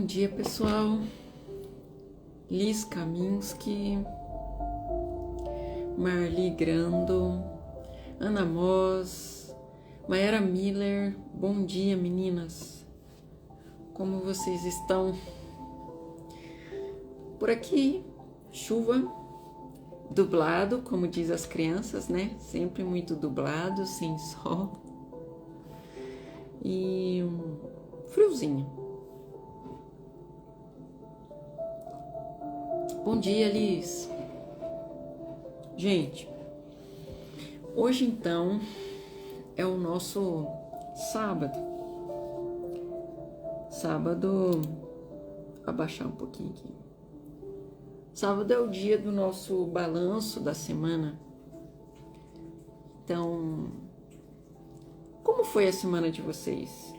dia, pessoal. Liz Kaminski, Marli Grando, Ana Moss, Mayara Miller. Bom dia, meninas. Como vocês estão? Por aqui, chuva, dublado, como diz as crianças, né? Sempre muito dublado, sem sol. E friozinho. Bom dia, Liz. Gente, hoje então é o nosso sábado. Sábado, abaixar um pouquinho aqui. Sábado é o dia do nosso balanço da semana. Então, como foi a semana de vocês?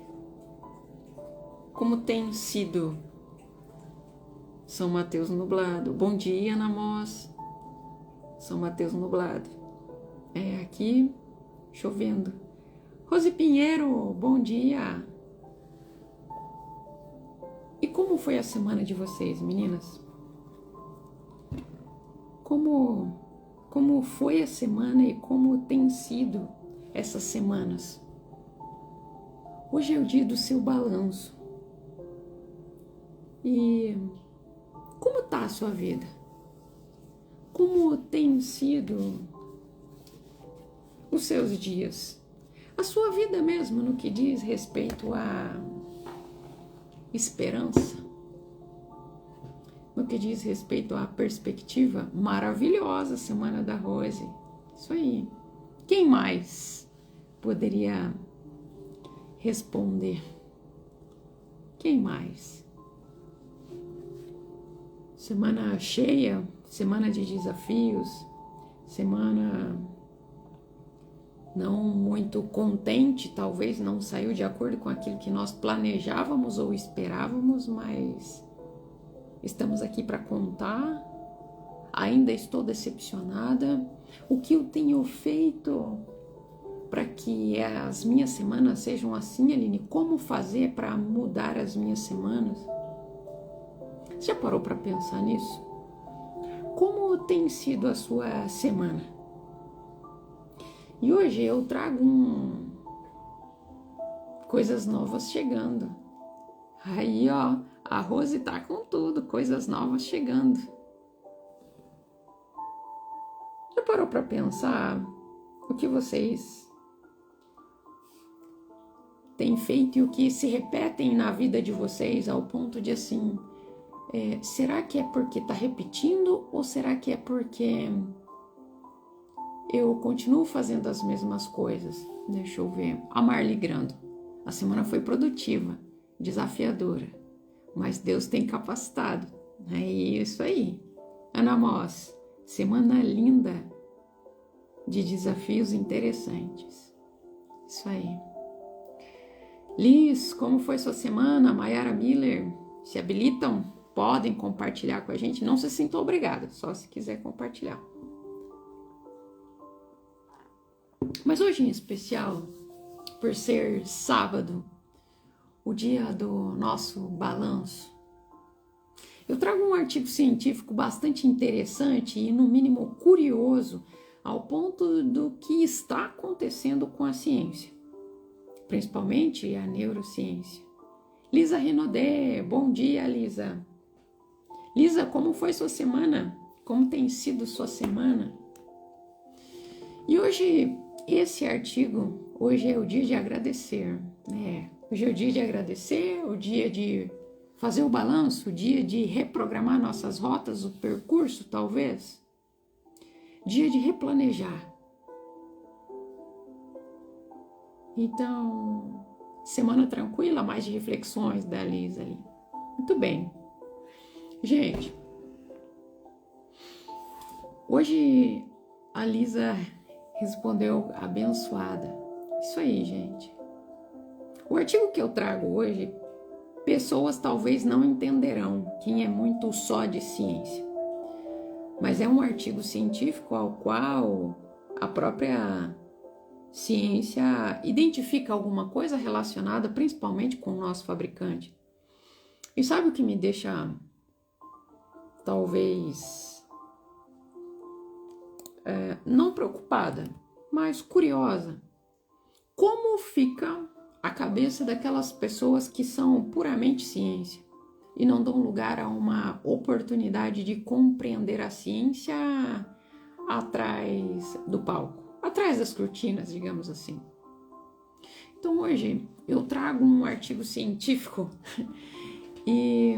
Como tem sido São Mateus nublado? Bom dia, Ana Moss. São Mateus nublado. É, aqui chovendo. Rose Pinheiro, bom dia. E como foi a semana de vocês, meninas? Como foi a semana e como tem sido essas semanas? Hoje é o dia do seu balanço. E como tá a sua vida? Como tem sido os seus dias? A sua vida mesmo no que diz respeito à esperança? No que diz respeito à perspectiva? Maravilhosa semana da Rose. Isso aí. Quem mais poderia responder? Quem mais? Semana cheia, semana de desafios, semana não muito contente, talvez não saiu de acordo com aquilo que nós planejávamos ou esperávamos, mas estamos aqui para contar. Ainda estou decepcionada. O que eu tenho feito para que as minhas semanas sejam assim, Aline? Como fazer para mudar as minhas semanas? Você já parou para pensar nisso? Como tem sido a sua semana? E hoje eu trago coisas novas chegando. Aí, ó, a Rose tá com tudo, coisas novas chegando. Já parou para pensar o que vocês têm feito e o que se repetem na vida de vocês ao ponto de assim... será que é porque tá repetindo ou será que é porque eu continuo fazendo as mesmas coisas? Deixa eu ver. A Marli Grando. A semana foi produtiva, desafiadora, mas Deus tem capacitado. É isso aí. Ana Moss. Semana linda de desafios interessantes. Isso aí. Liz, como foi sua semana? Mayara Miller. Se habilitam? Podem compartilhar com a gente, não se sinta obrigada, só se quiser compartilhar. Mas hoje em especial, por ser sábado, o dia do nosso balanço, eu trago um artigo científico bastante interessante e no mínimo curioso ao ponto do que está acontecendo com a ciência, principalmente a neurociência. Lisa Renaudet, bom dia, Lisa. Lisa, como foi sua semana? Como tem sido sua semana? E hoje, esse artigo, hoje é o dia de agradecer, né? Hoje é o dia de agradecer, o dia de fazer o balanço, o dia de reprogramar nossas rotas, o percurso, talvez. Dia de replanejar. Então, semana tranquila, mais de reflexões da Lisa ali. Muito bem. Gente, hoje a Lisa respondeu abençoada. Isso aí, gente. O artigo que eu trago hoje, pessoas talvez não entenderão quem é muito só de ciência. Mas é um artigo científico ao qual a própria ciência identifica alguma coisa relacionada principalmente com o nosso fabricante. E sabe o que me deixa, talvez, não preocupada, mas curiosa? Como fica a cabeça daquelas pessoas que são puramente ciência e não dão lugar a uma oportunidade de compreender a ciência atrás do palco, atrás das cortinas, digamos assim? Então hoje eu trago um artigo científico e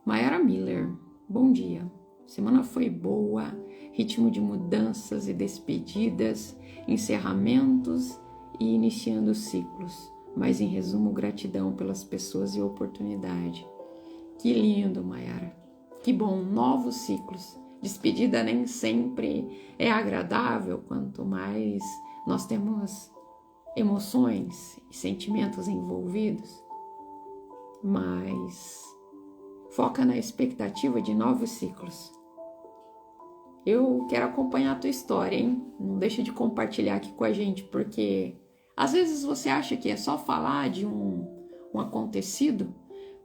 Mayara Miller, bom dia. Semana foi boa, ritmo de mudanças e despedidas, encerramentos e iniciando ciclos. Mas em resumo, gratidão pelas pessoas e oportunidade. Que lindo, Mayara. Que bom, novos ciclos. Despedida nem sempre é agradável, quanto mais nós temos emoções e sentimentos envolvidos, mas foca na expectativa de novos ciclos. Eu quero acompanhar a tua história, hein? Não deixa de compartilhar aqui com a gente, porque às vezes você acha que é só falar de um acontecido,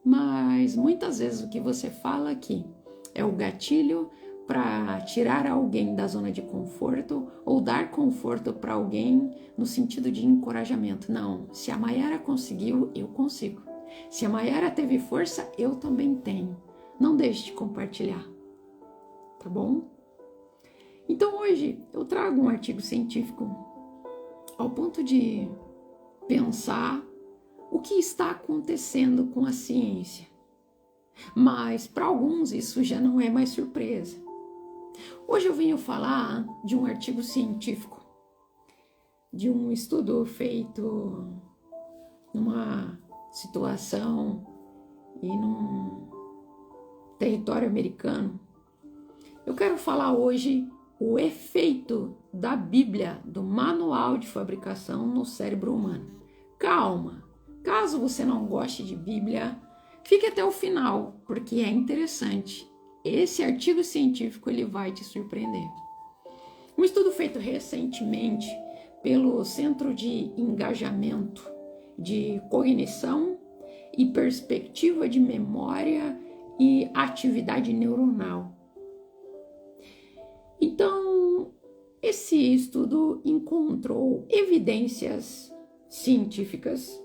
mas muitas vezes o que você fala aqui é o gatilho para tirar alguém da zona de conforto ou dar conforto para alguém no sentido de encorajamento. Não, se a Mayara conseguiu, eu consigo. Se a Mayara teve força, eu também tenho. Não deixe de compartilhar, tá bom? Então hoje eu trago um artigo científico ao ponto de pensar o que está acontecendo com a ciência. Mas para alguns isso já não é mais surpresa. Hoje eu venho falar de um artigo científico, de um estudo feito numa situação e num território americano. Eu quero falar hoje o efeito da Bíblia, do manual de fabricação no cérebro humano. Calma, caso você não goste de Bíblia, fique até o final, porque é interessante. Esse artigo científico ele vai te surpreender. Um estudo feito recentemente pelo Centro de Engajamento de Cognição e Perspectiva de Memória e Atividade Neuronal. Então, esse estudo encontrou evidências científicas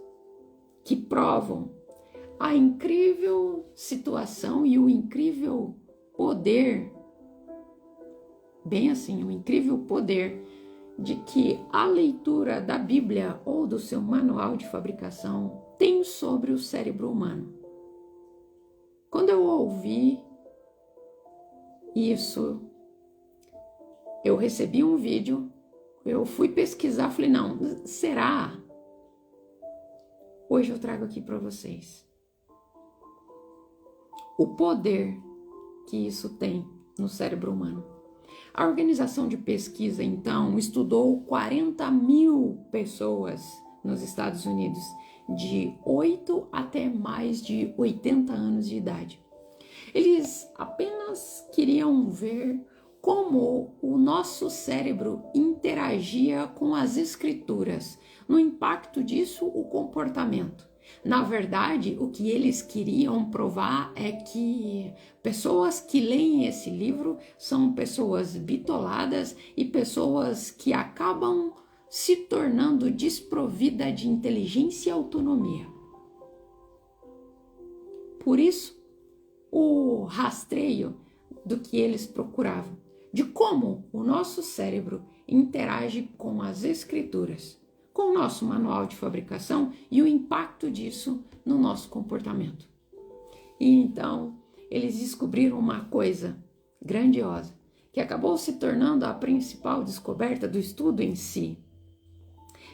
que provam a incrível situação e o incrível poder, bem assim, o incrível poder de que a leitura da Bíblia ou do seu manual de fabricação tem sobre o cérebro humano. Quando eu ouvi isso, eu recebi um vídeo, eu fui pesquisar, falei, não, será? Hoje eu trago aqui para vocês o poder que isso tem no cérebro humano. A organização de pesquisa, então, estudou 40 mil pessoas nos Estados Unidos, de 8 até mais de 80 anos de idade. Eles apenas queriam ver como o nosso cérebro interagia com as escrituras, no impacto disso o comportamento. Na verdade, o que eles queriam provar é que pessoas que leem esse livro são pessoas bitoladas e pessoas que acabam se tornando desprovidas de inteligência e autonomia. Por isso, o rastreio do que eles procuravam, de como o nosso cérebro interage com as escrituras, com o nosso manual de fabricação e o impacto disso no nosso comportamento. E então, eles descobriram uma coisa grandiosa, que acabou se tornando a principal descoberta do estudo em si.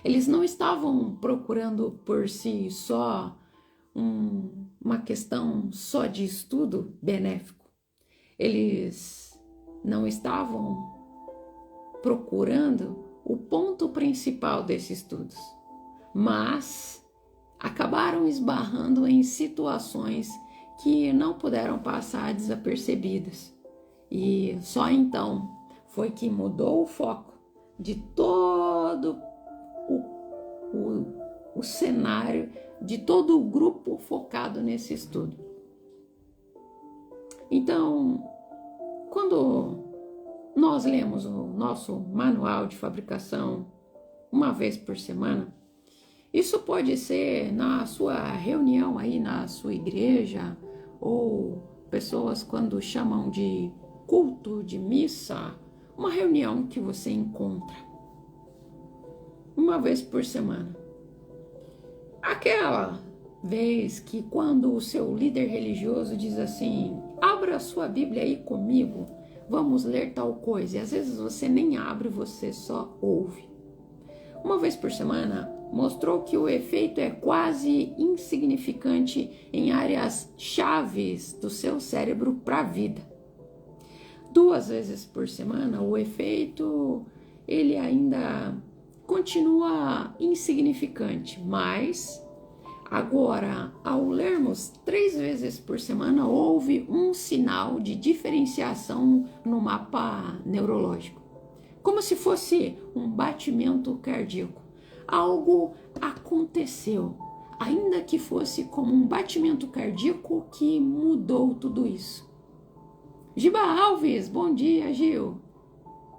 Eles não estavam procurando por si só uma questão só de estudo benéfico. Eles não estavam procurando o ponto principal desses estudos, mas acabaram esbarrando em situações que não puderam passar desapercebidas. E só então foi que mudou o foco de todo o cenário de todo o grupo focado nesse estudo. Então, quando nós lemos o nosso manual de fabricação uma vez por semana, isso pode ser na sua reunião aí na sua igreja, ou pessoas quando chamam de culto, de missa, uma reunião que você encontra uma vez por semana. Aquela vez que quando o seu líder religioso diz assim, abra a sua Bíblia aí comigo, vamos ler tal coisa, e às vezes você nem abre, você só ouve. Uma vez por semana, mostrou que o efeito é quase insignificante em áreas chaves do seu cérebro para a vida. 2 vezes por semana, o efeito ele ainda continua insignificante, mas agora, ao lermos 3 vezes por semana, houve um sinal de diferenciação no mapa neurológico, como se fosse um batimento cardíaco. Algo aconteceu, ainda que fosse como um batimento cardíaco que mudou tudo isso. Giba Alves, bom dia, Gil.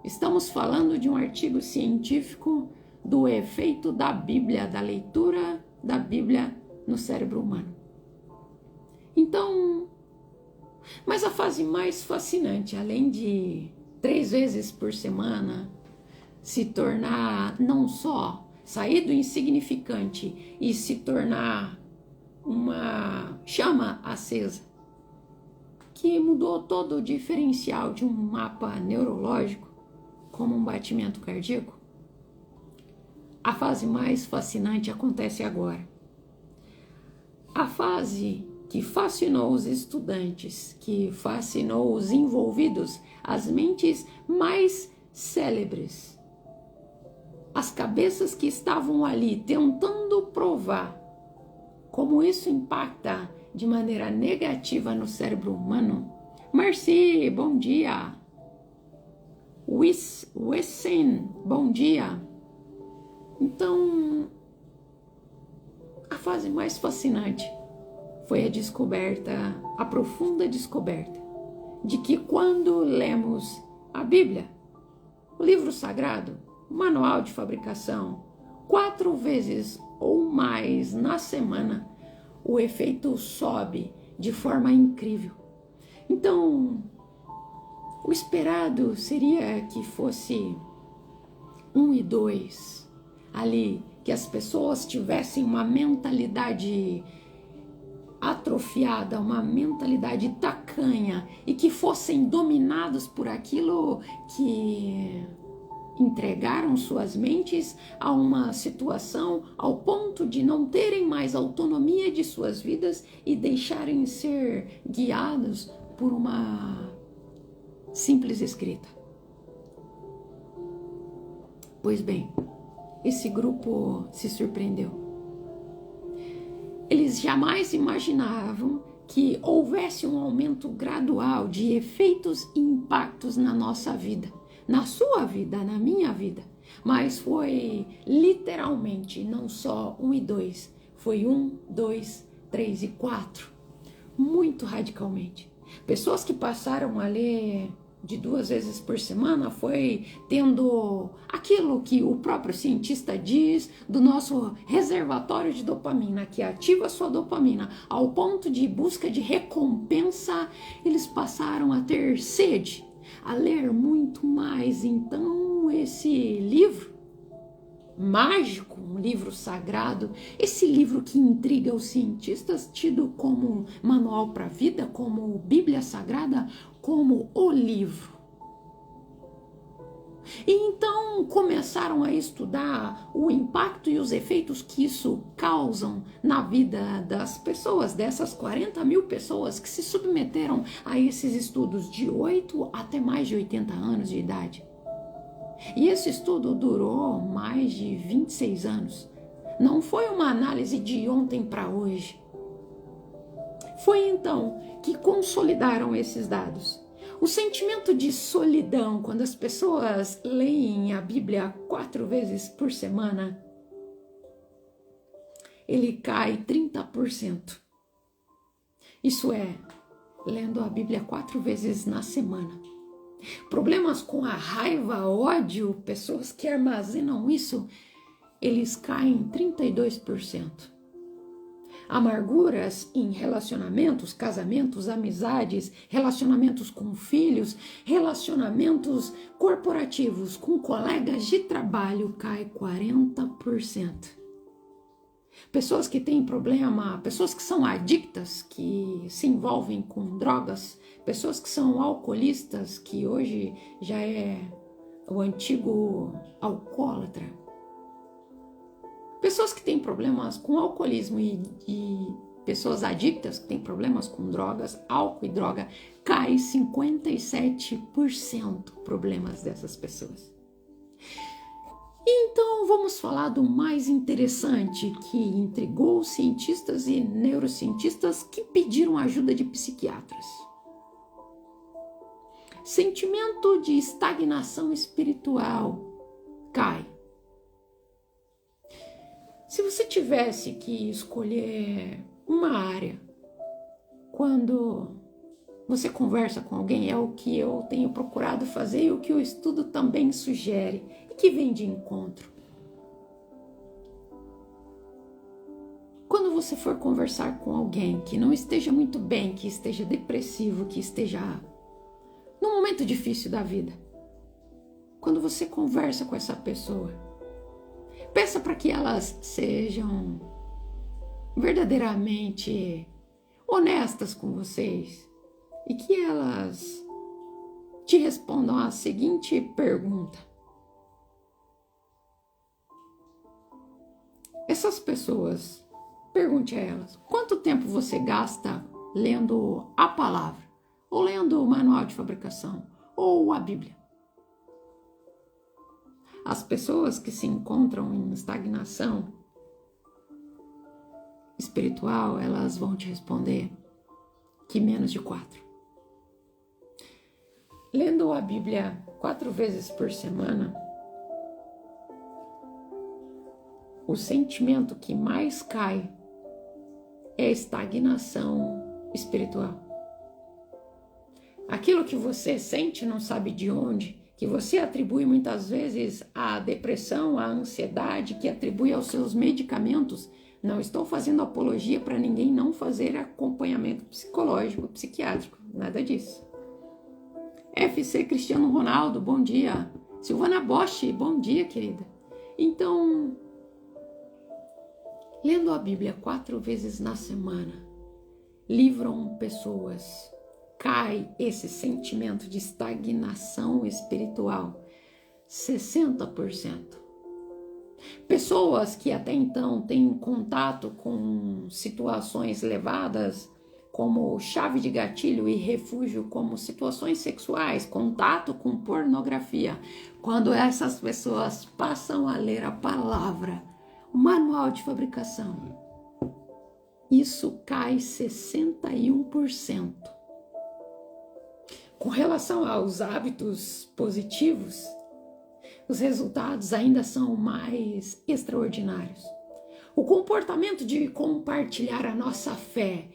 Estamos falando de um artigo científico do efeito da Bíblia, da leitura da Bíblia no cérebro humano. Então, mas a fase mais fascinante, além de 3 vezes por semana, se tornar não só sair do insignificante e se tornar uma chama acesa, que mudou todo o diferencial de um mapa neurológico, como um batimento cardíaco. A fase mais fascinante acontece agora. A fase que fascinou os estudantes, que fascinou os envolvidos, as mentes mais célebres, as cabeças que estavam ali tentando provar como isso impacta de maneira negativa no cérebro humano. Marci, bom dia. Wissen, bom dia. Então, a fase mais fascinante foi a descoberta, a profunda descoberta, de que quando lemos a Bíblia, o livro sagrado, o manual de fabricação, 4 vezes ou mais na semana, o efeito sobe de forma incrível. Então, o esperado seria que fosse 1 e 2 ali, que as pessoas tivessem uma mentalidade atrofiada, uma mentalidade tacanha e que fossem dominados por aquilo que entregaram suas mentes a uma situação ao ponto de não terem mais autonomia de suas vidas e deixarem ser guiados por uma simples escrita. Pois bem, esse grupo se surpreendeu. Eles jamais imaginavam que houvesse um aumento gradual de efeitos e impactos na nossa vida, na sua vida, na minha vida. Mas foi literalmente não só 1 e 2, foi 1, 2, 3 e 4, muito radicalmente. Pessoas que passaram a ler de 2 vezes por semana foi tendo aquilo que o próprio cientista diz do nosso reservatório de dopamina, que ativa a sua dopamina ao ponto de busca de recompensa. Eles passaram a ter sede, a ler muito mais. Então esse livro mágico, um livro sagrado, esse livro que intriga os cientistas, tido como manual para a vida, como Bíblia Sagrada, como o livro. E então começaram a estudar o impacto e os efeitos que isso causam na vida das pessoas, dessas 40 mil pessoas que se submeteram a esses estudos de 8 até mais de 80 anos de idade. E esse estudo durou mais de 26 anos. Não foi uma análise de ontem para hoje. Foi então que consolidaram esses dados. O sentimento de solidão, quando as pessoas leem a Bíblia 4 vezes por semana, ele cai 30%. Isso é, lendo a Bíblia 4 vezes na semana. Problemas com a raiva, ódio, pessoas que armazenam isso, eles caem 32%. Amarguras em relacionamentos, casamentos, amizades, relacionamentos com filhos, relacionamentos corporativos com colegas de trabalho, cai 40%. Pessoas que têm problema, pessoas que são adictas, que se envolvem com drogas, pessoas que são alcoolistas, que hoje já é o antigo alcoólatra. Pessoas que têm problemas com alcoolismo e pessoas adictas que têm problemas com drogas, álcool e droga, cai 57% problemas dessas pessoas. Então vamos falar do mais interessante que intrigou cientistas e neurocientistas que pediram ajuda de psiquiatras. Sentimento de estagnação espiritual cai. Se você tivesse que escolher uma área quando você conversa com alguém, é o que eu tenho procurado fazer e o que o estudo também sugere e que vem de encontro. Quando você for conversar com alguém que não esteja muito bem, que esteja depressivo, que esteja num momento difícil da vida, quando você conversa com essa pessoa, peça para que elas sejam verdadeiramente honestas com vocês e que elas te respondam a seguinte pergunta. Essas pessoas, pergunte a elas, quanto tempo você gasta lendo a palavra, ou lendo o manual de fabricação, ou a Bíblia? As pessoas que se encontram em estagnação espiritual, elas vão te responder que menos de 4. Lendo a Bíblia 4 vezes por semana, o sentimento que mais cai é a estagnação espiritual. Aquilo que você sente, não sabe de onde, que você atribui muitas vezes à depressão, à ansiedade, que atribui aos seus medicamentos. Não estou fazendo apologia para ninguém não fazer acompanhamento psicológico, psiquiátrico, nada disso. FC Cristiano Ronaldo, bom dia. Silvana Bosch, bom dia, querida. Então, lendo a Bíblia 4 vezes na semana, livram pessoas. Cai esse sentimento de estagnação espiritual, 60%. Pessoas que até então têm contato com situações levadas como chave de gatilho e refúgio, como situações sexuais, contato com pornografia. Quando essas pessoas passam a ler a palavra, o manual de fabricação, isso cai 61%. Com relação aos hábitos positivos, os resultados ainda são mais extraordinários. O comportamento de compartilhar a nossa fé,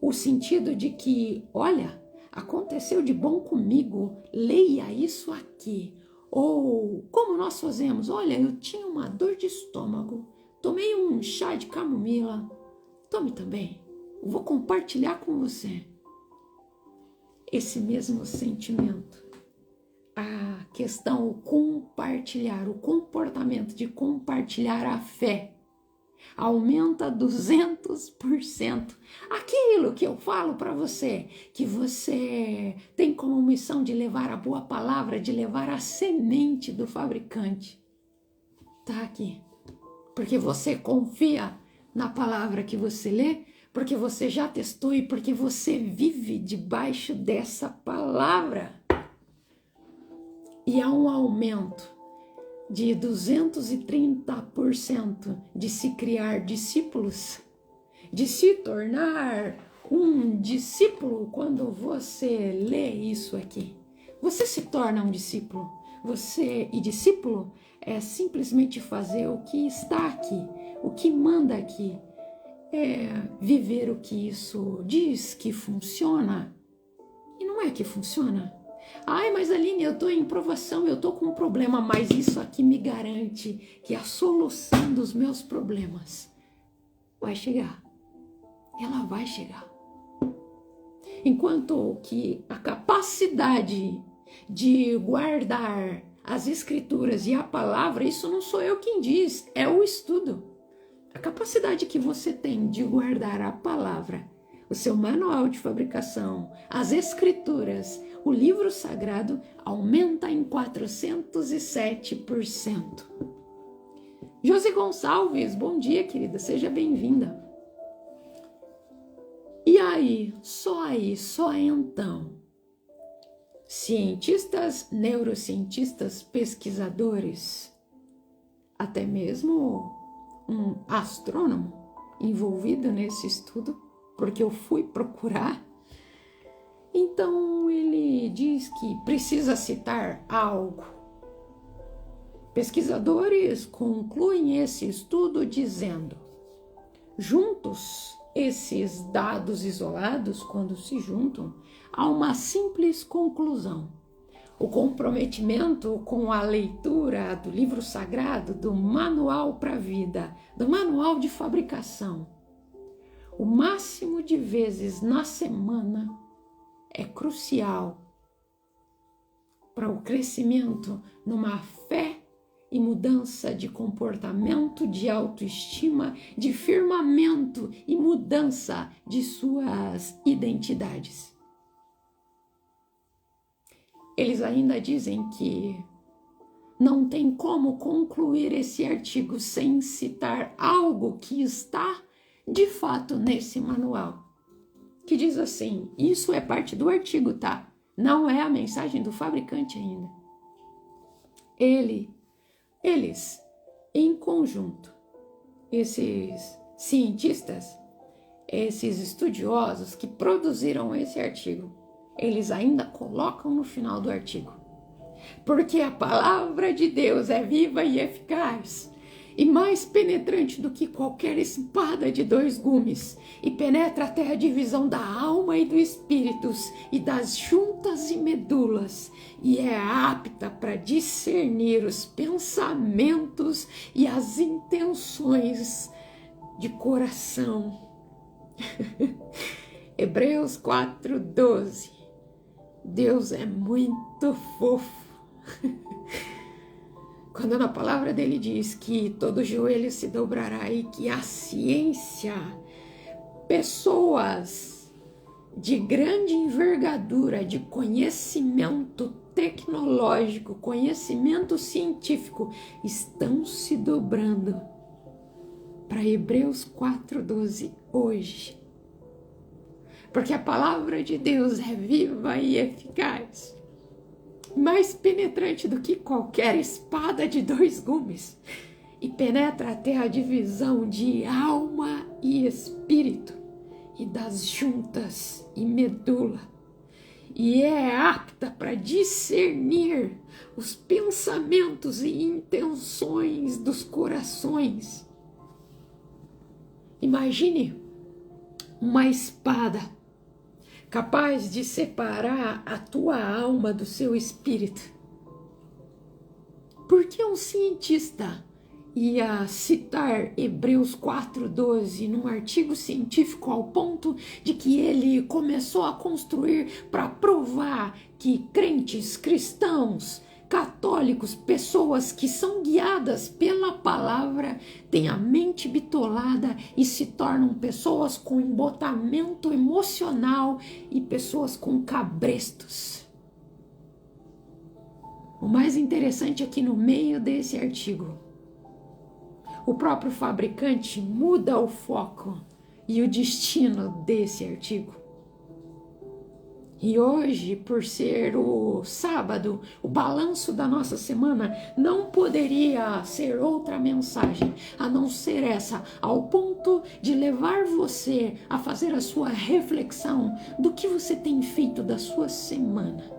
o sentido de que, olha, aconteceu de bom comigo, leia isso aqui. Ou como nós fazemos, olha, eu tinha uma dor de estômago, tomei um chá de camomila, tome também, vou compartilhar com você. Esse mesmo sentimento, a questão, o compartilhar, o comportamento de compartilhar a fé, aumenta 200%. Aquilo que eu falo para você, que você tem como missão de levar a boa palavra, de levar a semente do fabricante, tá aqui. Porque você confia na palavra que você lê, porque você já testou e porque você vive debaixo dessa palavra. E há um aumento de 230% de se criar discípulos, de se tornar um discípulo quando você lê isso aqui. Você se torna um discípulo. E discípulo é simplesmente fazer o que está aqui, o que manda aqui. viver o que isso diz que funciona e não é que funciona. Ai, mas Aline, eu estou em provação, eu estou com um problema, mas isso aqui me garante que a solução dos meus problemas vai chegar. Ela vai chegar. Enquanto que a capacidade de guardar as escrituras e a palavra, isso não sou eu quem diz, é o estudo. A capacidade que você tem de guardar a palavra, o seu manual de fabricação, as escrituras, o livro sagrado, aumenta em 407%. Josi Gonçalves, bom dia, querida, seja bem-vinda. E aí, só então, cientistas, neurocientistas, pesquisadores, até mesmo um astrônomo envolvido nesse estudo, porque eu fui procurar. Então ele diz que precisa citar algo. Pesquisadores concluem esse estudo dizendo: juntos, esses dados isolados, quando se juntam, há uma simples conclusão. O comprometimento com a leitura do livro sagrado, do manual para a vida, do manual de fabricação, o máximo de vezes na semana é crucial para o crescimento numa fé e mudança de comportamento, de autoestima, de firmamento e mudança de suas identidades. Eles ainda dizem que não tem como concluir esse artigo sem citar algo que está, de fato, nesse manual. Que diz assim, isso é parte do artigo, tá? Não é a mensagem do fabricante ainda. Eles, em conjunto, esses cientistas, esses estudiosos que produziram esse artigo, eles ainda colocam no final do artigo. Porque a palavra de Deus é viva e eficaz, e mais penetrante do que qualquer espada de 2 gumes, e penetra até a divisão da alma e do espírito, e das juntas e medulas, e é apta para discernir os pensamentos e as intenções de coração. Hebreus 4:12. Deus é muito fofo. Quando na palavra dele diz que todo joelho se dobrará e que a ciência, pessoas de grande envergadura, de conhecimento tecnológico, conhecimento científico, estão se dobrando para Hebreus 4:12 hoje. Porque a palavra de Deus é viva e eficaz, mais penetrante do que qualquer espada de 2 gumes, e penetra até a divisão de alma e espírito, e das juntas e medula, e é apta para discernir os pensamentos e intenções dos corações. Imagine uma espada capaz de separar a tua alma do seu espírito. Por que um cientista ia citar Hebreus 4:12 num artigo científico ao ponto de que ele começou a construir para provar que crentes, cristãos, católicos, pessoas que são guiadas pela palavra, têm a mente bitolada e se tornam pessoas com embotamento emocional e pessoas com cabrestos? O mais interessante é que no meio desse artigo, o próprio fabricante muda o foco e o destino desse artigo. E hoje, por ser o sábado, o balanço da nossa semana, não poderia ser outra mensagem a não ser essa, ao ponto de levar você a fazer a sua reflexão do que você tem feito da sua semana.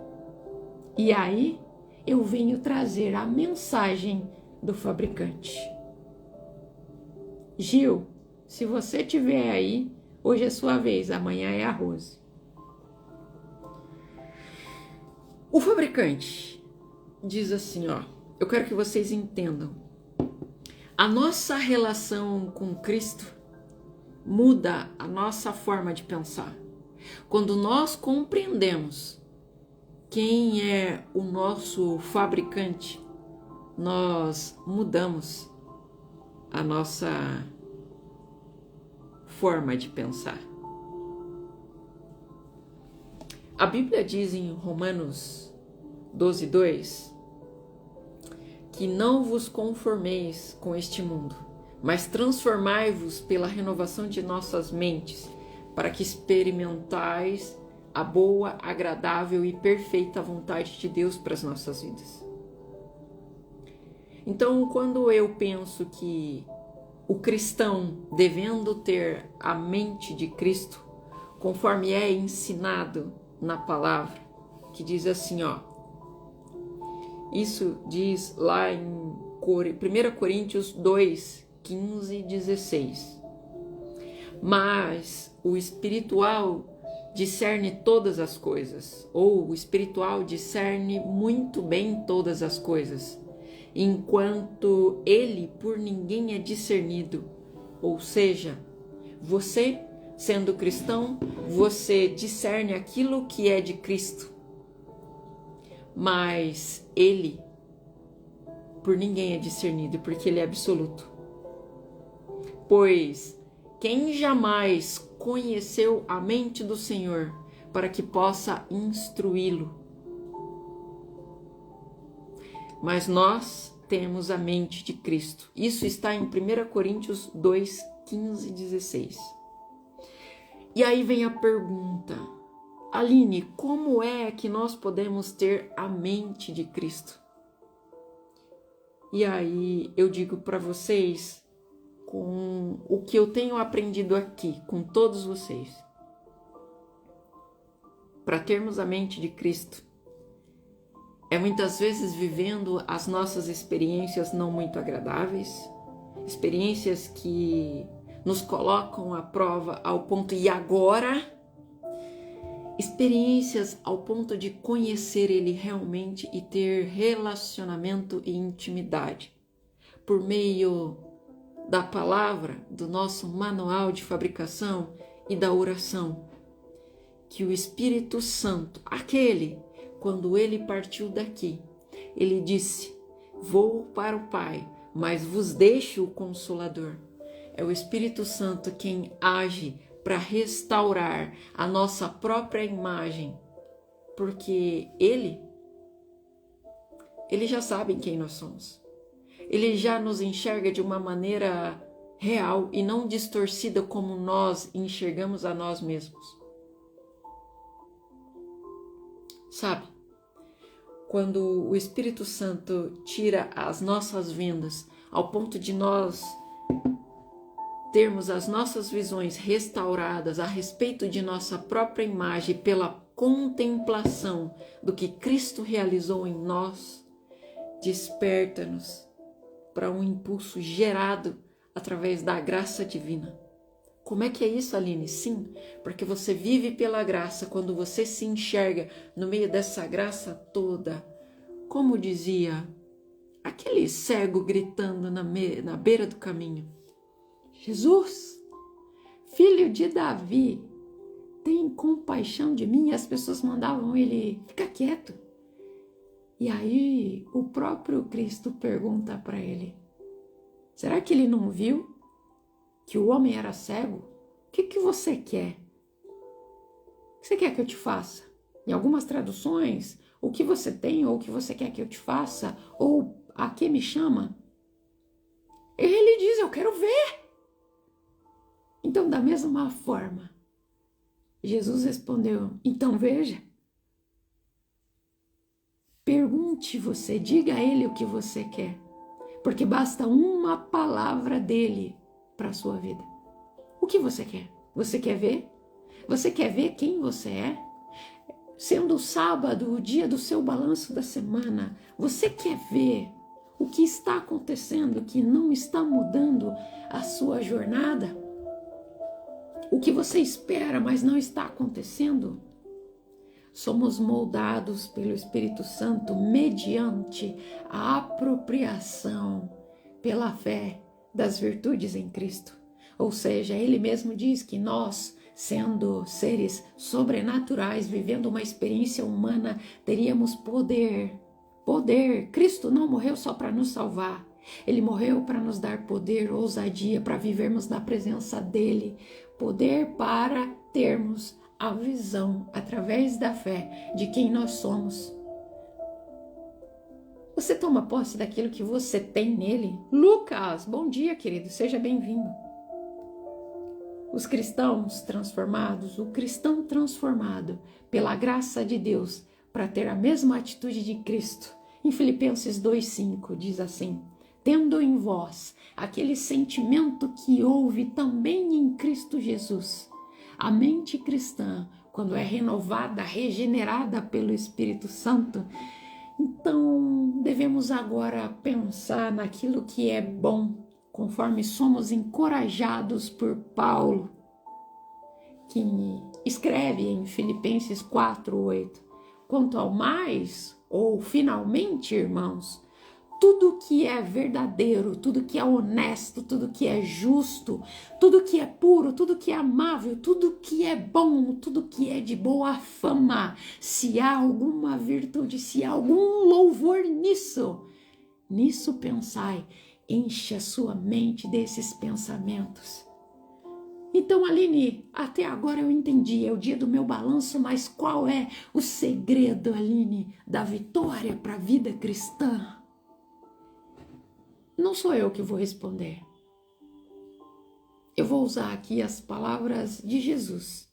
E aí, eu venho trazer a mensagem do fabricante. Gil, Se você tiver aí, hoje é sua vez, amanhã é a Rose. O fabricante diz assim, ó, eu quero que vocês entendam. A nossa relação com Cristo muda a nossa forma de pensar. Quando nós compreendemos quem é o nosso fabricante, nós mudamos a nossa forma de pensar. A Bíblia diz em Romanos 12:2 que não vos conformeis com este mundo, mas transformai-vos pela renovação de nossas mentes, para que experimentais a boa, agradável e perfeita vontade de Deus para as nossas vidas. Então, quando eu penso que o cristão devendo ter a mente de Cristo, conforme é ensinado na palavra, que diz assim, ó, isso diz lá em 1 Coríntios 2, 15 e 16. Mas o espiritual discerne todas as coisas, ou o espiritual discerne muito bem todas as coisas, enquanto ele por ninguém é discernido. Ou seja, você, sendo cristão, você discerne aquilo que é de Cristo, mas ele por ninguém é discernido, porque ele é absoluto. Pois quem jamais conheceu a mente do Senhor para que possa instruí-lo? Mas nós temos a mente de Cristo. Isso está em 1 Coríntios 2, 15 e 16. E aí vem a pergunta, Aline, como é que nós podemos ter a mente de Cristo? E aí eu digo para vocês, com o que eu tenho aprendido aqui, com todos vocês, para termos a mente de Cristo, é muitas vezes vivendo as nossas experiências não muito agradáveis, experiências que nos colocam à prova ao ponto, e agora, experiências ao ponto de conhecer Ele realmente e ter relacionamento e intimidade, por meio da palavra, do nosso manual de fabricação e da oração, que o Espírito Santo, aquele, quando ele partiu daqui, ele disse, vou para o Pai, mas vos deixo o Consolador. É o Espírito Santo quem age para restaurar a nossa própria imagem, porque ele já sabe quem nós somos. Ele já nos enxerga de uma maneira real e não distorcida como nós enxergamos a nós mesmos. Sabe? Quando o Espírito Santo tira as nossas vendas ao ponto de nós termos as nossas visões restauradas a respeito de nossa própria imagem pela contemplação do que Cristo realizou em nós, desperta-nos para um impulso gerado através da graça divina. Como é que é isso, Aline? Sim, porque você vive pela graça quando você se enxerga no meio dessa graça toda. Como dizia aquele cego gritando na beira do caminho, Jesus, filho de Davi, tem compaixão de mim. E as pessoas mandavam ele ficar quieto. E aí o próprio Cristo pergunta para ele, será que ele não viu que o homem era cego? O que você quer? O que você quer que eu te faça? Em algumas traduções, o que você tem ou o que você quer que eu te faça? Ou a que me chama? Ele diz, eu quero ver. Então, da mesma forma, Jesus respondeu, então veja. Pergunte você, diga a ele o que você quer, porque basta uma palavra dele para a sua vida. O que você quer? Você quer ver? Você quer ver quem você é? Sendo o sábado, o dia do seu balanço da semana, você quer ver o que está acontecendo, que não está mudando a sua jornada? o que você espera, mas não está acontecendo? Somos moldados pelo Espírito Santo mediante a apropriação pela fé das virtudes em Cristo. Ou seja, ele mesmo diz que nós, sendo seres sobrenaturais, vivendo uma experiência humana, teríamos poder. Poder. Cristo não morreu só para nos salvar. Ele morreu para nos dar poder, ousadia, para vivermos na presença dele. Poder para termos a visão, através da fé, de quem nós somos. Você toma posse daquilo que você tem nele? Lucas, bom dia, querido, seja bem-vindo. Os cristãos transformados, o cristão transformado pela graça de Deus para ter a mesma atitude de Cristo. Em Filipenses 2,5 diz assim: tendo em vós aquele sentimento que houve também em Cristo Jesus. A mente cristã, quando é renovada, regenerada pelo Espírito Santo, então devemos agora pensar naquilo que é bom, conforme somos encorajados por Paulo, que escreve em Filipenses 4:8. Quanto ao mais, ou finalmente, irmãos, tudo que é verdadeiro, tudo que é honesto, tudo que é justo, tudo que é puro, tudo que é amável, tudo que é bom, tudo que é de boa fama, se há alguma virtude, se há algum louvor nisso pensai, enche a sua mente desses pensamentos. Então, Aline, até agora eu entendi, é o dia do meu balanço, mas qual é o segredo, Aline, da vitória para a vida cristã? Não sou eu que vou responder. Eu vou usar aqui as palavras de Jesus.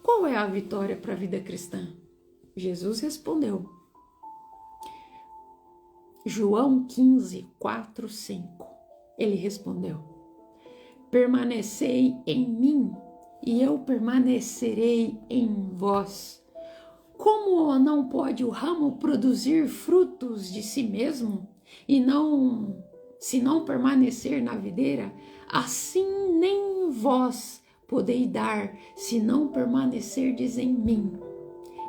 Qual é a vitória para a vida cristã? Jesus respondeu. João 15, 4, 5. Ele respondeu: permanecei em mim e eu permanecerei em vós. Como não pode o ramo produzir frutos de si mesmo se não permanecer na videira, assim nem vós podeis dar, se não permanecerdes em mim.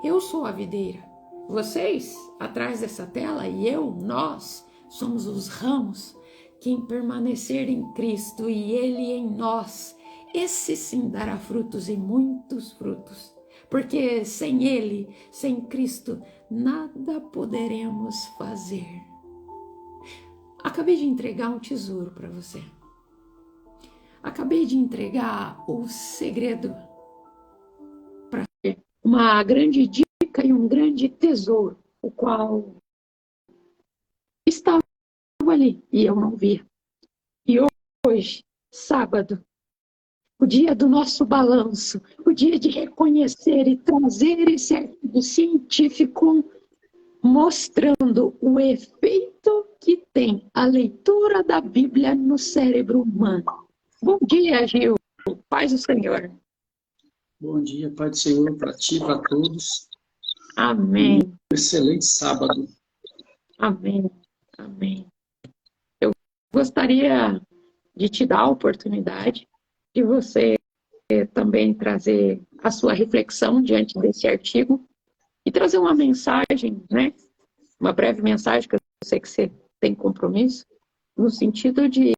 Eu sou a videira, vocês, atrás dessa tela, e nós, somos os ramos. Quem permanecer em Cristo e Ele em nós, esse sim dará frutos e muitos frutos. Porque sem Ele, sem Cristo, nada poderemos fazer. Acabei de entregar um tesouro para você. Acabei de entregar o segredo para você. Uma grande dica e um grande tesouro, o qual estava ali e eu não via. E hoje, sábado, o dia do nosso balanço, o dia de reconhecer e trazer esse artigo científico mostrando o efeito que tem a leitura da Bíblia no cérebro humano. Bom dia, Gil. Paz do Senhor. Bom dia, Pai do Senhor, para ti, para todos. Amém. Um excelente sábado. Amém. Amém. Eu gostaria de te dar a oportunidade de você também trazer a sua reflexão diante desse artigo e trazer uma mensagem, né? Uma breve mensagem, que eu sei que você tem compromisso, no sentido de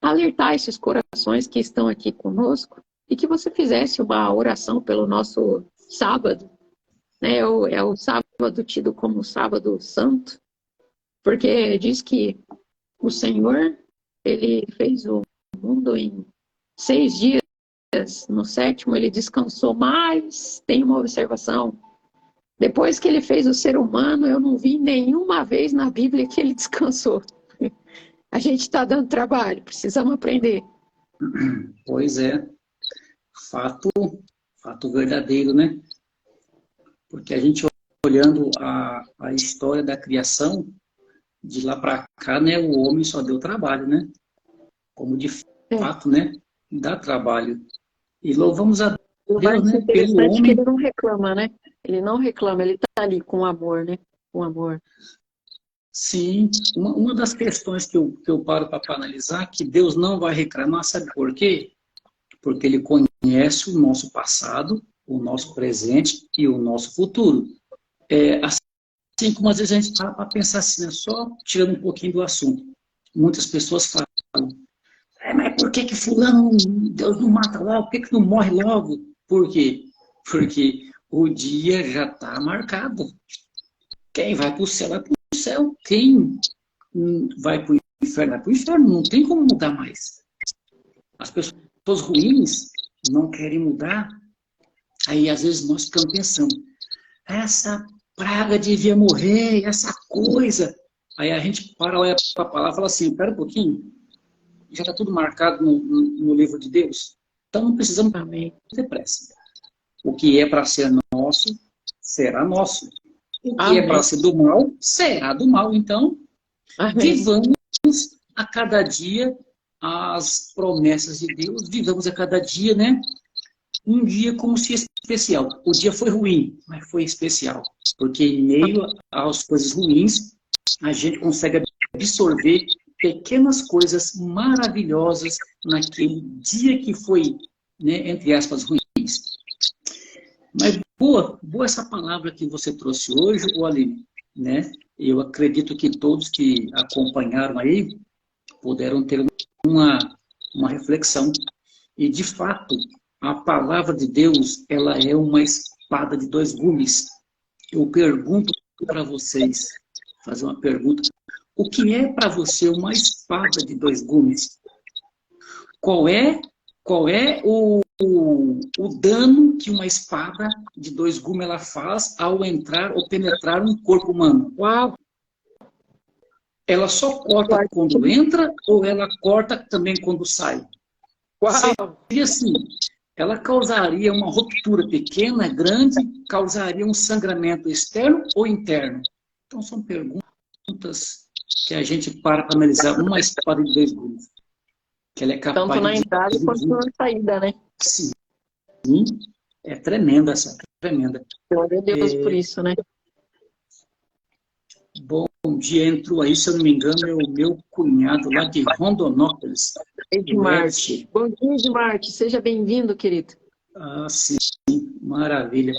alertar esses corações que estão aqui conosco e que você fizesse uma oração pelo nosso sábado, né? É o sábado tido como sábado santo, porque diz que o Senhor, Ele fez o mundo em 6 dias, no 7º ele descansou, mas tem uma observação. Depois que Ele fez o ser humano, eu não vi nenhuma vez na Bíblia que Ele descansou. A gente está dando trabalho, precisamos aprender. Pois é, fato verdadeiro, né? Porque a gente olhando a história da criação, de lá para cá, né, o homem só deu trabalho, né? Como de fato, né, dá trabalho. E louvamos a Deus, né, pelo homem. Que ele não reclama, né? Ele não reclama, ele está ali com amor, né? Com amor. Sim, uma das questões que eu paro para analisar, que Deus não vai reclamar, sabe por quê? Porque Ele conhece o nosso passado, o nosso presente e o nosso futuro. Assim como às vezes a gente para para pensar assim, né? Só tirando um pouquinho do assunto. Muitas pessoas falam, mas por que que fulano, Deus não mata logo? Por que que não morre logo? Por quê? Porque o dia já está marcado. Quem vai para o céu, vai para o céu. Quem vai para o inferno, vai para o inferno. Não tem como mudar mais. As pessoas ruins não querem mudar. Aí, às vezes, nós ficamos pensando, essa praga devia morrer, essa coisa. Aí a gente para, olha para a palavra e fala assim, espera um pouquinho, já está tudo marcado no livro de Deus. Então não precisamos Amém. ter pressa. O que é para ser nosso, será nosso. O que é para Amém. ser do mal, será do mal. Então, Amém. vivamos a cada dia as promessas de Deus, vivamos a cada dia, né? Um dia como se especial. O dia foi ruim, mas foi especial. Porque em meio às coisas ruins, a gente consegue absorver pequenas coisas maravilhosas naquele dia que foi, né, entre aspas, ruins. Mas boa essa palavra que você trouxe hoje, Aline, né? Eu acredito que todos que acompanharam aí puderam ter uma reflexão. E, de fato, a palavra de Deus, ela é uma espada de dois gumes. Eu pergunto para vocês, fazer uma pergunta. O que é para você uma espada de dois gumes? Qual é o dano que uma espada de dois gumes ela faz ao entrar ou penetrar um corpo humano? Uau! Ela só corta quando entra ou ela corta também quando sai? Uau! Seria assim, ela causaria uma ruptura pequena, grande, causaria um sangramento externo ou interno? Então são perguntas que a gente para analisar uma espada de dois gumes. Que ela é Tanto capaz na de entrada quanto na saída, né? sim, é tremenda essa, tremenda. Glória a Deus por isso, né? Bom dia, entrou aí, se eu não me engano, é o meu cunhado lá de Rondonópolis, o Edmarte. Edson. Bom dia, Edmarte. Seja bem-vindo, querido. Ah, sim, maravilha.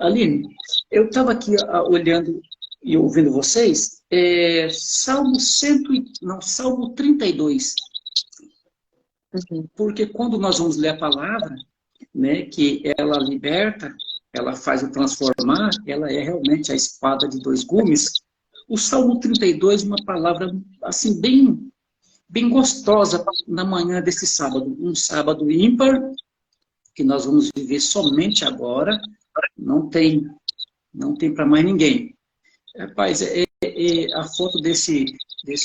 Aline, eu estava aqui olhando e ouvindo vocês, Salmo 32, Uhum. porque quando nós vamos ler a palavra, né, que ela liberta, ela faz o transformar, ela é realmente a espada de dois gumes. O Salmo 32, uma palavra assim bem gostosa na manhã desse sábado, um sábado ímpar, que nós vamos viver somente agora, não tem para mais ninguém. Rapaz, a foto desse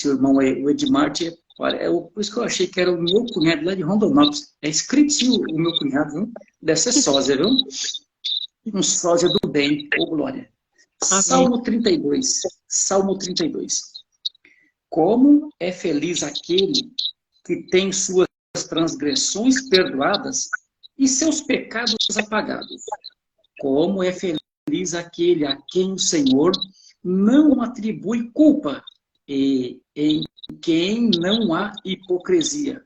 irmão aí, o Edmarte, por isso que eu achei que era o meu cunhado lá de Rondonópolis. É escritinho o meu cunhado, viu? Deve ser sósia, viu? Um sósia do bem, ô glória. Amém. Salmo 32. Salmo 32. Como é feliz aquele que tem suas transgressões perdoadas e seus pecados apagados. Como é feliz aquele a quem o Senhor não atribui culpa e em quem não há hipocrisia.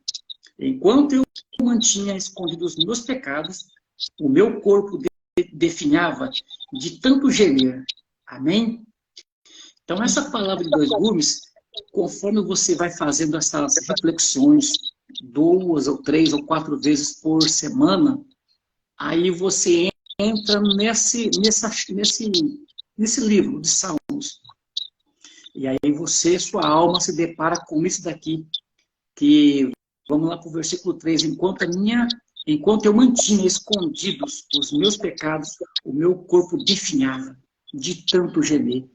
Enquanto eu mantinha escondidos os meus pecados, o meu corpo definhava de tanto gemer. Amém? Então, essa palavra de dois gumes, conforme você vai fazendo essas reflexões 2 ou 3 ou 4 vezes por semana, aí você entra nesse livro de Salmos. E aí sua alma se depara com isso daqui, que, vamos lá para o versículo 3, enquanto eu mantinha escondidos os meus pecados, o meu corpo definhava de tanto gemer.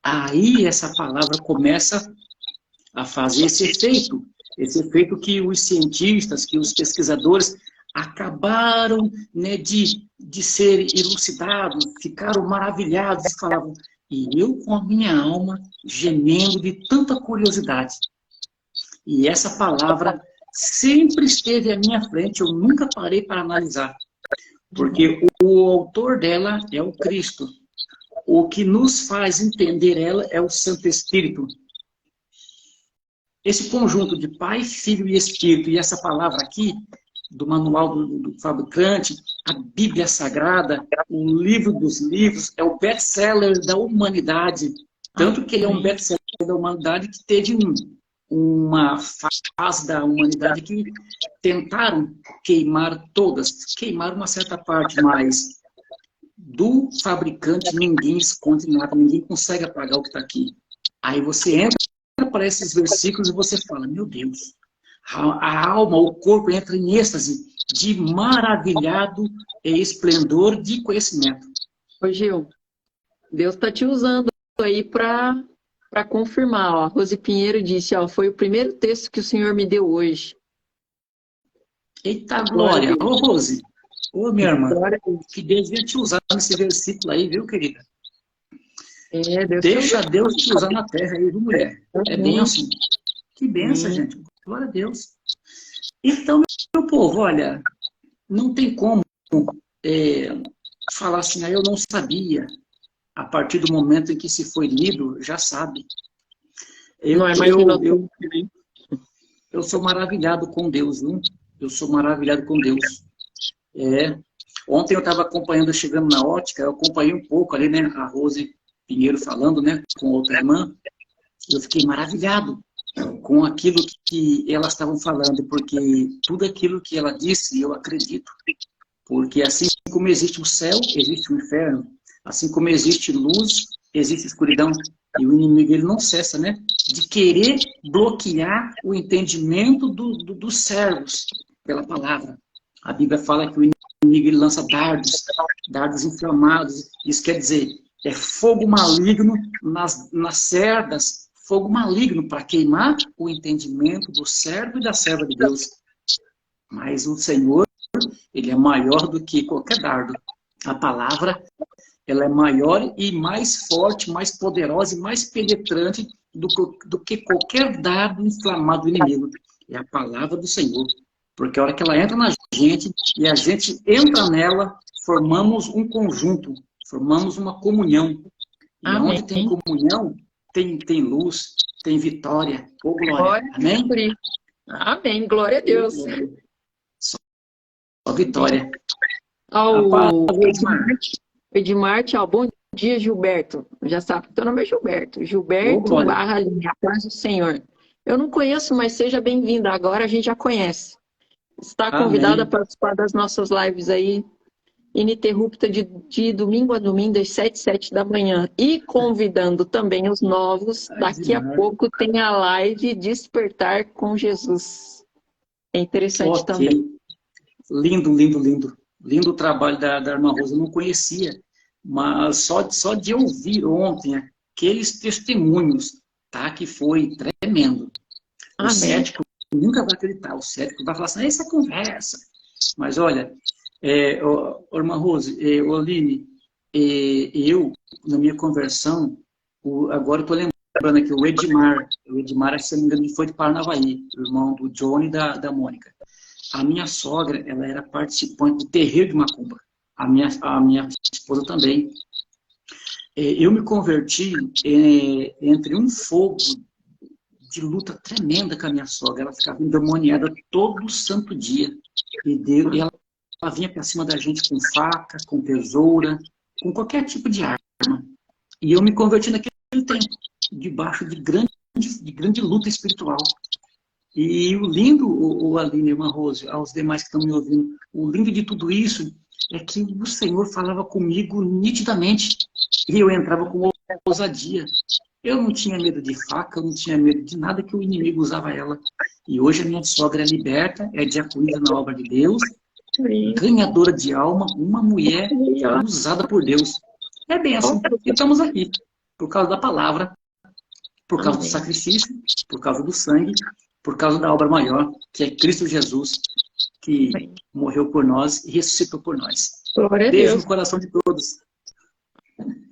Aí essa palavra começa a fazer esse efeito que os cientistas, que os pesquisadores acabaram, né, de ser elucidados, ficaram maravilhados e falavam, e eu com a minha alma gemendo de tanta curiosidade. E essa palavra sempre esteve à minha frente, eu nunca parei para analisar, porque o autor dela é o Cristo. o que nos faz entender ela é o Santo Espírito. Esse conjunto de Pai, Filho e Espírito, e essa palavra aqui, do manual do fabricante, a Bíblia Sagrada, o livro dos livros, é o best-seller da humanidade. Tanto que ele é um best-seller da humanidade que teve uma fase da humanidade que tentaram queimar todas, queimar uma certa parte, mas do fabricante ninguém esconde nada, ninguém consegue apagar o que está aqui. Aí você entra para esses versículos e você fala, meu Deus, a alma, o corpo entra em êxtase de maravilhado e esplendor de conhecimento. Ô Gil, Deus está te usando aí para confirmar. Ó. A Rose Pinheiro disse, ó, foi o primeiro texto que o Senhor me deu hoje. Eita glória! Ô Rose, ô minha irmã, que Deus venha te usar nesse versículo aí, viu, querida? Deixa Deus te usar na terra aí, viu, mulher? É bênção. Que bênção, gente. Glória a Deus. Então, meu povo, olha, não tem como falar assim, eu não sabia. A partir do momento em que se foi lido, já sabe. Eu sou maravilhado com Deus, viu? Eu sou maravilhado com Deus. Ontem eu estava acompanhando, chegando na ótica, eu acompanhei um pouco ali, né, a Rose Pinheiro falando, né, com outra irmã. Eu fiquei maravilhado com aquilo que elas estavam falando, porque tudo aquilo que ela disse, eu acredito. Porque assim como existe o céu, existe o inferno. Assim como existe luz, existe escuridão. E o inimigo, ele não cessa, né, de querer bloquear o entendimento dos servos pela palavra. A Bíblia fala que o inimigo, ele lança dardos inflamados. Isso quer dizer, é fogo maligno nas cerdas, fogo maligno para queimar o entendimento do servo e da serva de Deus. Mas o Senhor, ele é maior do que qualquer dardo. A palavra, ela é maior e mais forte, mais poderosa e mais penetrante do que qualquer dardo inflamado do inimigo. É a palavra do Senhor. Porque a hora que ela entra na gente e a gente entra nela, formamos um conjunto, formamos uma comunhão. E Amém. onde tem comunhão, tem luz, tem vitória. Ô, glória. Amém? Amém. Glória a Deus. Só vitória. Edmarte, bom dia, Gilberto. Já sabe que teu nome é Gilberto. Gilberto barra linha, paz do Senhor. Eu não conheço, mas seja bem-vinda. Agora a gente já conhece. Está convidada a participar das nossas lives aí, ininterrupta de domingo a domingo, das 7 às 7 da manhã. E convidando também os novos, daqui a pouco tem a live Despertar com Jesus. É interessante também. Lindo, lindo, lindo. Lindo o trabalho da irmã Rosa, eu não conhecia. Mas só de ouvir ontem aqueles testemunhos, tá, que foi tremendo. O cético nunca vai acreditar, o cético vai falar assim, essa conversa. Mas olha, irmã Rose, Oline, eu, na minha conversão, agora eu estou lembrando aqui, o Edmar, se não me engano, foi de Paranavaí, o irmão do Johnny e da Mônica. A minha sogra, ela era participante do terreiro de Macumba. A minha esposa também. Eu me converti entre um fogo de luta tremenda com a minha sogra. Ela ficava endemoniada todo santo dia. E ela vinha para cima da gente com faca, com tesoura, com qualquer tipo de arma. E eu me converti naquele tempo, debaixo de grande luta espiritual. E o lindo, o Aline e o Rose, aos demais que estão me ouvindo, o lindo de tudo isso é que o Senhor falava comigo nitidamente. E eu entrava com ousadia. Eu não tinha medo de faca, eu não tinha medo de nada que o inimigo usava ela. E hoje a minha sogra é liberta, é diaconisa na obra de Deus, ganhadora de alma, uma mulher usada por Deus. É bênção. E estamos aqui, por causa da palavra, por causa do sacrifício, por causa do sangue, por causa da obra maior, que é Cristo Jesus, que morreu por nós e ressuscitou por nós. Beijo no coração de todos.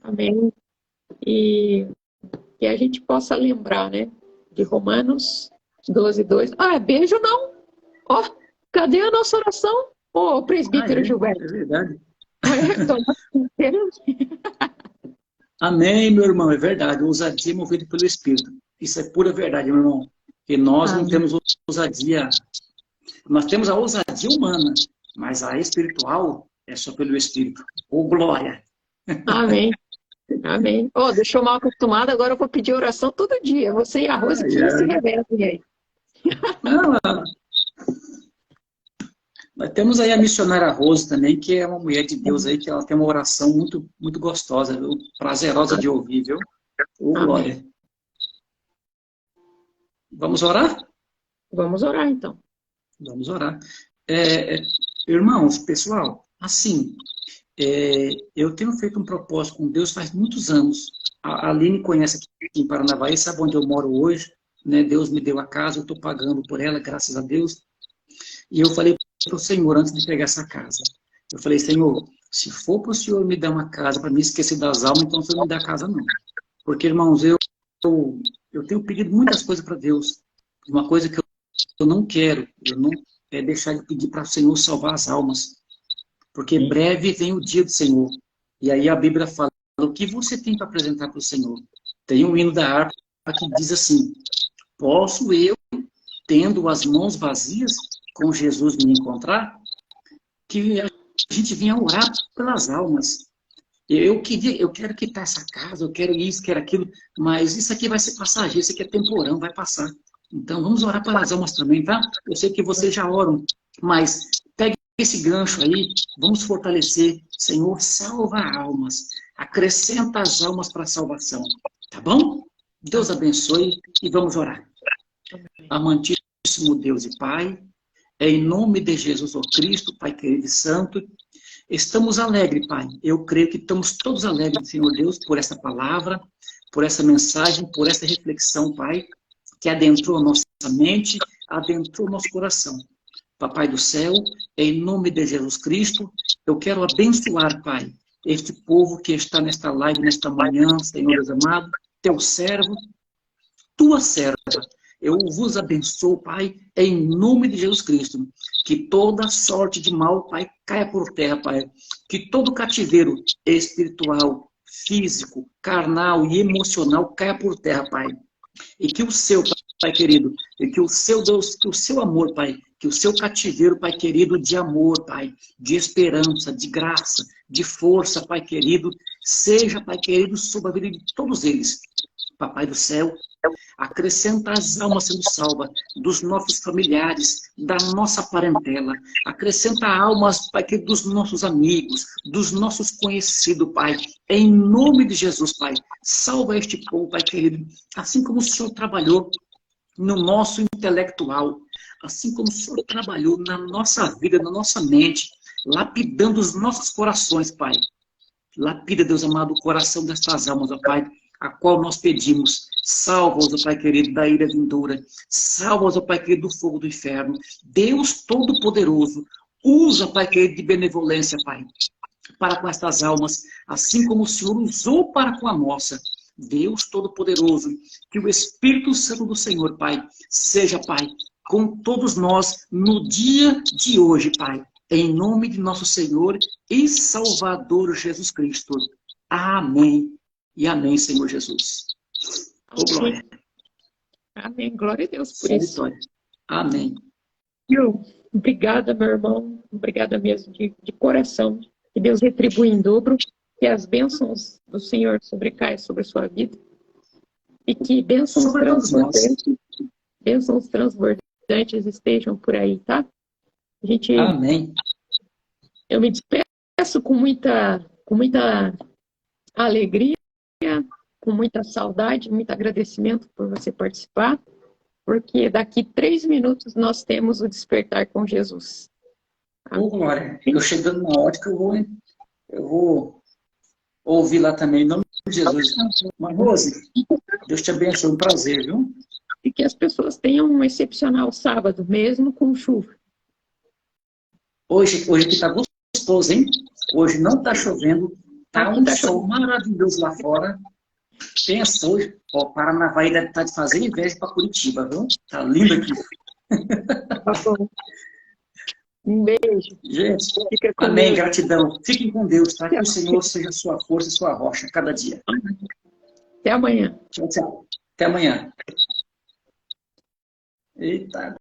Amém. E a gente possa lembrar, né, de Romanos 12:2. Beijo não. Cadê a nossa oração? Presbítero Gilberto. É verdade. Amém, meu irmão, é verdade. Ousadia é movida pelo Espírito. Isso é pura verdade, meu irmão. E nós não Amém. temos ousadia. Nós temos a ousadia humana, mas a espiritual é só pelo Espírito. Ô, glória! Amém. Amém. Ó, deixa eu mal acostumada, agora eu vou pedir oração todo dia. Você e a Rose Ai, que se ai. revezem aí. Não, nós temos aí a missionária Rose também, que é uma mulher de Deus aí, que ela tem uma oração muito, muito gostosa, viu? Prazerosa de ouvir, viu? Ô, Amém. glória! Vamos orar? Vamos orar então. Vamos orar. Irmãos, pessoal, assim, eu tenho feito um propósito com Deus faz muitos anos. A Aline conhece aqui em Paranavaí, sabe onde eu moro hoje, né? Deus me deu a casa, eu estou pagando por ela, graças a Deus. E eu falei para o Senhor, antes de pegar essa casa, eu falei, Senhor, se for para o Senhor me dar uma casa para me esquecer das almas, então o Senhor não me dá casa não. Porque, irmãos, eu tenho pedido muitas coisas para Deus. Uma coisa que eu não quero, eu não é deixar de pedir para o Senhor salvar as almas. Porque breve vem o dia do Senhor. E aí a Bíblia fala, o que você tem para apresentar para o Senhor? Tem um hino da harpa que diz assim, posso eu, tendo as mãos vazias, com Jesus me encontrar? Que a gente vinha orar pelas almas. Eu quero quitar essa casa, eu quero isso, quero aquilo, mas isso aqui vai ser passageiro, isso aqui é temporão, vai passar. Então vamos orar pelas almas também, tá? Eu sei que vocês já oram, mas pegue esse gancho aí, vamos fortalecer. Senhor, salva almas, acrescenta as almas para a salvação, tá bom? Deus abençoe e vamos orar. Amantíssimo Deus e Pai, em nome de Jesus, ó Cristo, Pai querido e santo, estamos alegres, Pai. Eu creio que estamos todos alegres, Senhor Deus, por essa palavra, por essa mensagem, por essa reflexão, Pai, que adentrou a nossa mente, adentrou o nosso coração. Papai do céu, em nome de Jesus Cristo, eu quero abençoar, Pai, este povo que está nesta live, nesta manhã, Senhor Deus amado, teu servo, tua serva. Eu vos abençoo, Pai, em nome de Jesus Cristo. Que toda sorte de mal, Pai, caia por terra, Pai. Que todo cativeiro espiritual, físico, carnal e emocional caia por terra, Pai. E que o seu, Pai querido, e que o seu Deus, que o seu amor, Pai, que o seu cativeiro, Pai querido, de amor, Pai, de esperança, de graça, de força, Pai querido, seja, Pai querido, sobre a vida de todos eles. Papai do céu, acrescenta as almas sendo salvas dos nossos familiares, da nossa parentela. Acrescenta almas, Pai, dos nossos amigos, dos nossos conhecidos, Pai. Em nome de Jesus, Pai. Salva este povo, Pai querido. Assim como o Senhor trabalhou no nosso intelectual, assim como o Senhor trabalhou na nossa vida, na nossa mente, lapidando os nossos corações, Pai. Lapida, Deus amado, o coração destas almas, ó Pai, a qual nós pedimos. Salva-os, ó Pai querido, da ira vindoura. Salva-os, ó Pai querido, do fogo do inferno. Deus Todo-Poderoso, usa, Pai querido, de benevolência, Pai, para com estas almas, assim como o Senhor usou para com a nossa. Deus Todo-Poderoso, que o Espírito Santo do Senhor, Pai, seja, Pai, com todos nós no dia de hoje, Pai. Em nome de nosso Senhor e Salvador Jesus Cristo. Amém. E amém, Senhor Jesus. Oh, glória. Amém. Glória a Deus por Só isso. vitória. Amém. Viu? Obrigada, meu irmão. Obrigada mesmo, de coração. Que Deus retribua em dobro. Que as bênçãos do Senhor sobrecaia sobre a sua vida. E que Sobre todos nós. bênçãos transbordantes estejam por aí, tá? Amém. Eu me despeço com muita alegria, com muita saudade, muito agradecimento por você participar, porque daqui 3 minutos nós temos o Despertar com Jesus. Oh, glória. Eu chegando na ótica, eu vou ouvir lá também, em nome de Jesus. Mas, Rose, Deus te abençoe, um prazer, viu? E que as pessoas tenham um excepcional sábado, mesmo com chuva. Hoje aqui está gostoso, hein? Hoje não está chovendo, está um sol maravilhoso lá fora. Pensa hoje, ó, Paranavaí deve estar de fazer inveja para Curitiba, viu? Tá lindo aqui. Tá bom. Um beijo. Gente, Fica com amém, Deus. gratidão. Fiquem com Deus, tá? Que o Senhor seja sua força e sua rocha a cada dia. Até amanhã. Tchau, tchau. Até amanhã. Eita.